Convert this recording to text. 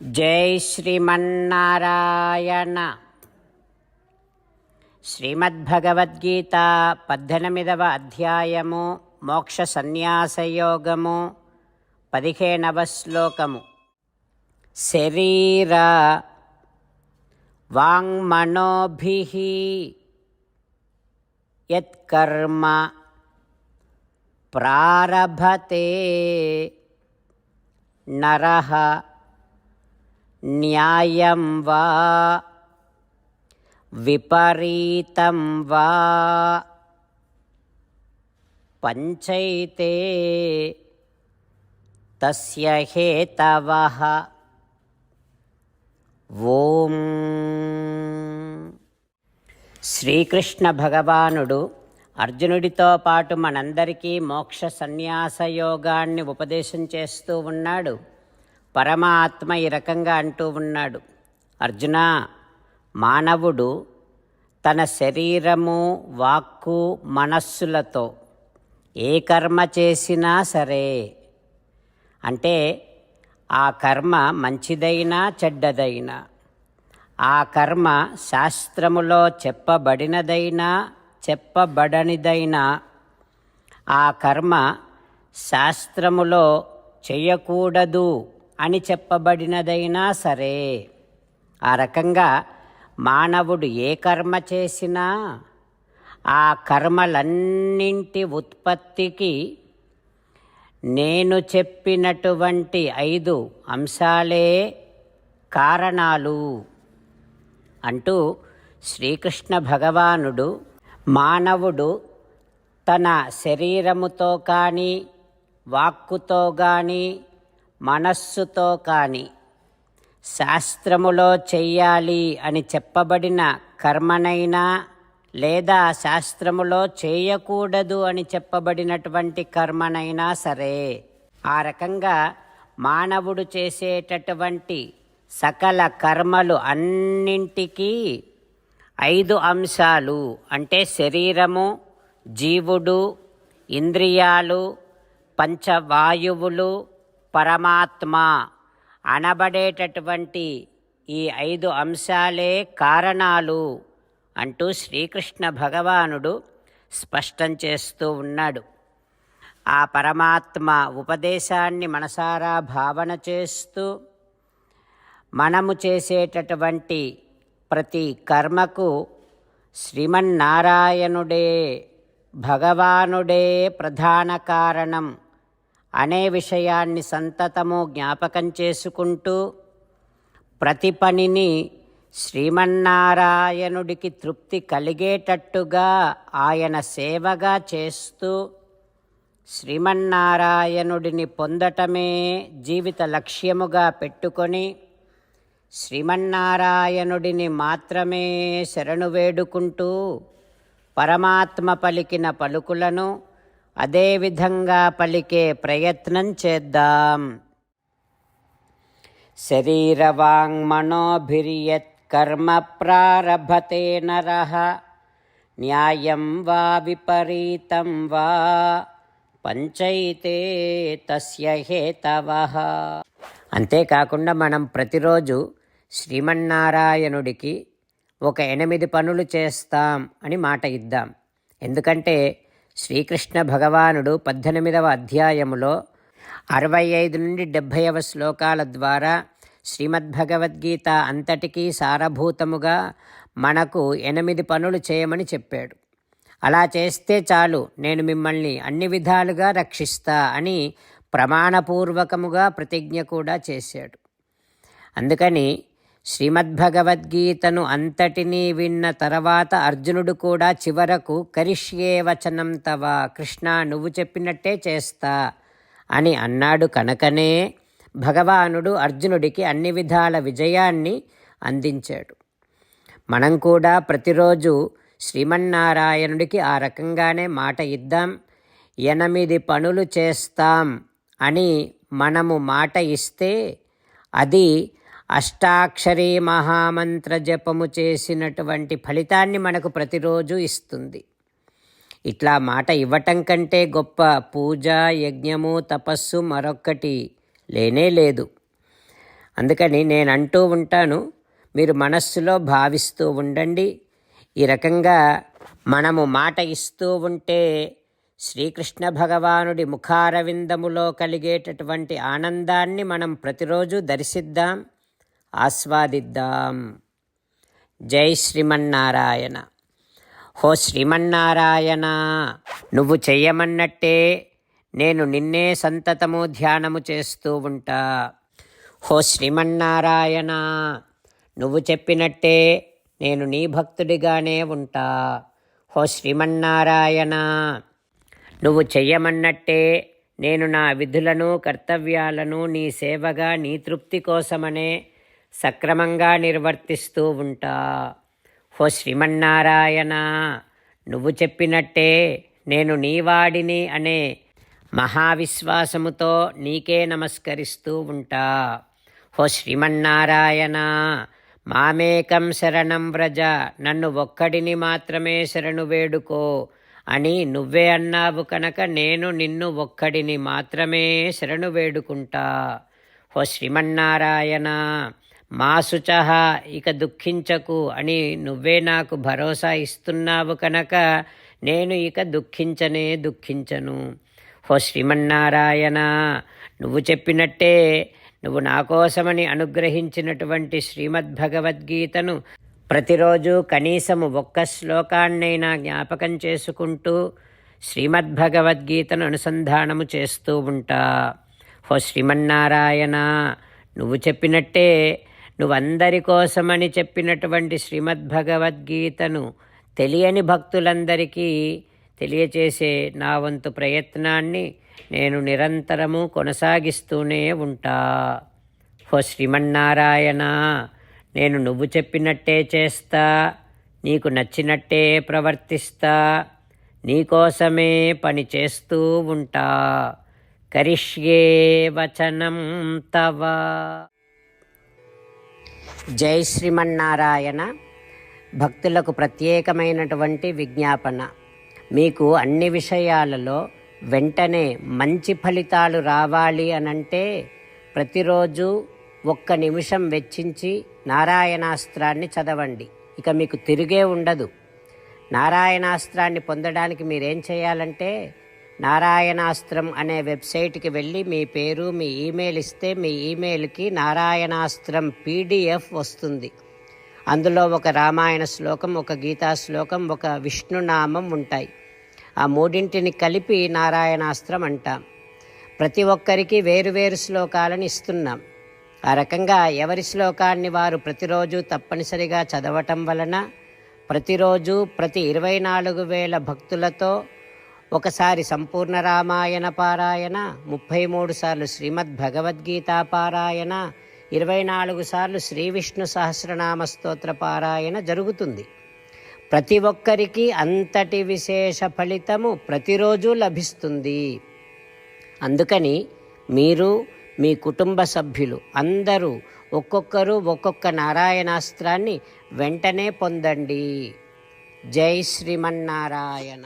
జై శ్రీమన్నారాయణ. శ్రీమద్భగవద్గీత 18వ అధ్యాయము మోక్ష సన్యాసయోగము 15వ శ్లోకము. శరీర వాంగ్మనోభిః యత్కర్మ ప్రారభతే నరః న్యాయం వా విపరీతం వా పంచైతే తస్య హేతవః. ఓం. శ్రీకృష్ణ భగవానుడు అర్జునుడితో పాటు మనందరికీ మోక్ష సన్యాస యోగాన్ని ఉపదేశం చేస్తూ ఉన్నాడు. పరమాత్మ ఈ రకంగా అంటూ ఉన్నాడు, అర్జున, మానవుడు తన శరీరము, వాక్కు, మనస్సులతో ఏ కర్మ చేసినా సరే, అంటే ఆ కర్మ మంచిదైనా చెడ్డదైనా, ఆ కర్మ శాస్త్రములో చెప్పబడినదైనా చెప్పబడనిదైనా, ఆ కర్మ శాస్త్రములో చేయకూడదు అని చెప్పబడినదైనా సరే, ఆ రకంగా మానవుడు ఏ కర్మ చేసినా ఆ కర్మలన్నింటి ఉత్పత్తికి నేను చెప్పినటువంటి 5 అంశాలే కారణాలు అంటూ శ్రీకృష్ణ భగవానుడు మానవుడు తన శరీరముతో కానీ, వాక్కుతో కానీ, మనస్సుతో కానీ శాస్త్రములో చెయ్యాలి అని చెప్పబడిన కర్మనైనా, లేదా శాస్త్రములో చేయకూడదు అని చెప్పబడినటువంటి కర్మనైనా సరే, ఆ రకంగా మానవుడు చేసేటటువంటి సకల కర్మలు అన్నింటికీ 5 అంశాలు, అంటే శరీరము, జీవుడు, ఇంద్రియాలు, పంచవాయువులు, పరమాత్మ అనబడేటటువంటి ఈ 5 అంశాలే కారణాలు అంటూ శ్రీకృష్ణ భగవానుడు స్పష్టం చేస్తూ ఉన్నాడు. ఆ పరమాత్మ ఉపదేశాన్ని మనసారా భావన చేస్తూ మనము చేసేటటువంటి ప్రతి కర్మకు శ్రీమన్నారాయణుడే, భగవానుడే ప్రధాన కారణం అనే విషయాన్ని సంతతము జ్ఞాపకం చేసుకుంటూ ప్రతి పనిని శ్రీమన్నారాయణుడికి తృప్తి కలిగేటట్టుగా ఆయన సేవగా చేస్తూ శ్రీమన్నారాయణుడిని పొందటమే జీవిత లక్ష్యముగా పెట్టుకొని శ్రీమన్నారాయణుడిని మాత్రమే శరణు వేడుకుంటూ పరమాత్మ పలికిన పలుకులను అదేవిధంగా పలికే ప్రయత్నం చేద్దాం. శరీరవాంగ్మనోభిర్యత్ కర్మ ప్రారభతే నరః న్యాయం వా విపరీతం వా పంచైతే తస్య హేతవః. అంతేకాకుండా మనం ప్రతిరోజు శ్రీమన్నారాయణుడికి ఒక 8 పనులు చేస్తాం అని మాట ఇద్దాం. ఎందుకంటే శ్రీకృష్ణ భగవానుడు 18వ అధ్యాయములో 65 నుండి 70వ శ్లోకాల ద్వారా శ్రీమద్భగవద్గీత అంతటికీ సారభూతముగా మనకు 8 పనులు చేయమని చెప్పాడు. అలా చేస్తే చాలు, నేను మిమ్మల్ని అన్ని విధాలుగా రక్షిస్తా అని ప్రమాణపూర్వకముగా ప్రతిజ్ఞ కూడా చేశాడు. అందుకని శ్రీమద్భగవద్గీతను అంతటినీ విన్న తర్వాత అర్జునుడు కూడా చివరకు కరిష్యే వచనం తవ, కృష్ణ నువ్వు చెప్పినట్టే చేస్తా అని అన్నాడు. కనుకనే భగవానుడు అర్జునుడికి అన్ని విధాల విజయాన్ని అందించాడు. మనం కూడా ప్రతిరోజు శ్రీమన్నారాయణుడికి ఆ రకంగానే మాట ఇద్దాం. 8 పనులు చేస్తాం అని మనము మాట ఇస్తే అది అష్టాక్షరీ మహామంత్ర జపము చేసినటువంటి ఫలితాన్ని మనకు ప్రతిరోజు ఇస్తుంది. ఇట్లా మాట ఇవ్వటం కంటే గొప్ప పూజ, యజ్ఞము, తపస్సు మరొక్కటి లేనే లేదు. అందుకని నేను అంటూ ఉంటాను, మీరు మనస్సులో భావిస్తూ ఉండండి. ఈ రకంగా మనము మాట ఇస్తూ ఉంటే శ్రీకృష్ణ భగవానుడి ముఖారవిందములో కలిగేటటువంటి ఆనందాన్ని మనం ప్రతిరోజు దర్శిద్దాం, ఆస్వాదిద్దాం. జై శ్రీమన్నారాయణ. హో శ్రీమన్నారాయణ, నువ్వు చెయ్యమన్నట్టే నేను నిన్నే సంతతము ధ్యానము చేస్తూ ఉంటా. హో శ్రీమన్నారాయణ, నువ్వు చెప్పినట్టే నేను నీ భక్తుడిగానే ఉంటా. హో శ్రీమన్నారాయణ, నువ్వు చెయ్యమన్నట్టే నేను నా విధులను కర్తవ్యాలను నీ సేవగా నీ తృప్తి కోసమనే సక్రమంగా నిర్వర్తిస్తూ ఉంటా. హో శ్రీమన్నారాయణ, నువ్వు చెప్పినట్టే నేను నీవాడిని అనే మహావిశ్వాసముతో నీకే నమస్కరిస్తూ ఉంటా. హో శ్రీమన్నారాయణ, మామేకం శరణం వ్రజ, నన్ను ఒక్కడిని మాత్రమే శరణు వేడుకో అని నువ్వే అన్నావు కనుక నేను నిన్ను ఒక్కడిని మాత్రమే శరణు వేడుకుంటా. హో శ్రీమన్నారాయణ, మా శుచః, ఇక దుఃఖించకు అని నువ్వే నాకు భరోసా ఇస్తున్నావు కనుక నేను ఇక దుఃఖించను. హో శ్రీమన్నారాయణ, నువ్వు చెప్పినట్టే నువ్వు నా కోసమని అనుగ్రహించినటువంటి శ్రీమద్భగవద్గీతను ప్రతిరోజు కనీసము ఒక్క శ్లోకాన్నైనా జ్ఞాపకం చేసుకుంటూ శ్రీమద్భగవద్గీతను అనుసంధానము చేస్తూ ఉంటా. హో శ్రీమన్నారాయణ, నువ్వు చెప్పినట్టే నువ్వందరి కోసమని చెప్పినటువంటి శ్రీమద్భగవద్గీతను తెలియని భక్తులందరికీ తెలియచేసే నా వంతు ప్రయత్నాన్ని నేను నిరంతరము కొనసాగిస్తూనే ఉంటా. హో శ్రీమన్నారాయణ, నేను నువ్వు చెప్పినట్టే చేస్తా, నీకు నచ్చినట్టే ప్రవర్తిస్తా, నీకోసమే పని చేస్తూ ఉంటా. కరిష్యే వచనం తవ. జై శ్రీమన్నారాయణ. భక్తులకు ప్రత్యేకమైనటువంటి విజ్ఞాపన. మీకు అన్ని విషయాలలో వెంటనే మంచి ఫలితాలు రావాలి అనంటే ప్రతిరోజు 1 నిమిషం వెచ్చించి నారాయణాస్త్రాన్ని చదవండి. ఇక మీకు తిరిగే ఉండదు. నారాయణాస్త్రాన్ని పొందడానికి మీరేం చేయాలంటే నారాయణాస్త్రం అనే వెబ్సైట్కి వెళ్ళి మీ పేరు మీ ఈమెయిల్ ఇస్తే మీ ఈమెయిల్కి నారాయణాస్త్రం PDF వస్తుంది. అందులో ఒక రామాయణ శ్లోకం, ఒక గీతా శ్లోకం, ఒక విష్ణునామం ఉంటాయి. ఆ మూడింటిని కలిపి నారాయణాస్త్రం అంటాం. ప్రతి ఒక్కరికి వేరువేరు శ్లోకాలను ఇస్తున్నాం. ఆ రకంగా ఎవరి శ్లోకాన్ని వారు ప్రతిరోజు తప్పనిసరిగా చదవటం వలన ప్రతిరోజు ప్రతి 24,000 భక్తులతో ఒకసారి సంపూర్ణ రామాయణ పారాయణ, 33 సార్లు శ్రీమద్భగవద్గీత పారాయణ, 24 సార్లు శ్రీ విష్ణు సహస్రనామ స్తోత్ర పారాయణ జరుగుతుంది. ప్రతి ఒక్కరికి అంతటి విశేష ఫలితము ప్రతిరోజు లభిస్తుంది. అందుకని మీరు మీ కుటుంబ సభ్యులు అందరూ ఒక్కొక్కరు ఒక్కొక్క నారాయణాస్త్రాన్ని వెంటనే పొందండి. జై శ్రీమన్నారాయణ.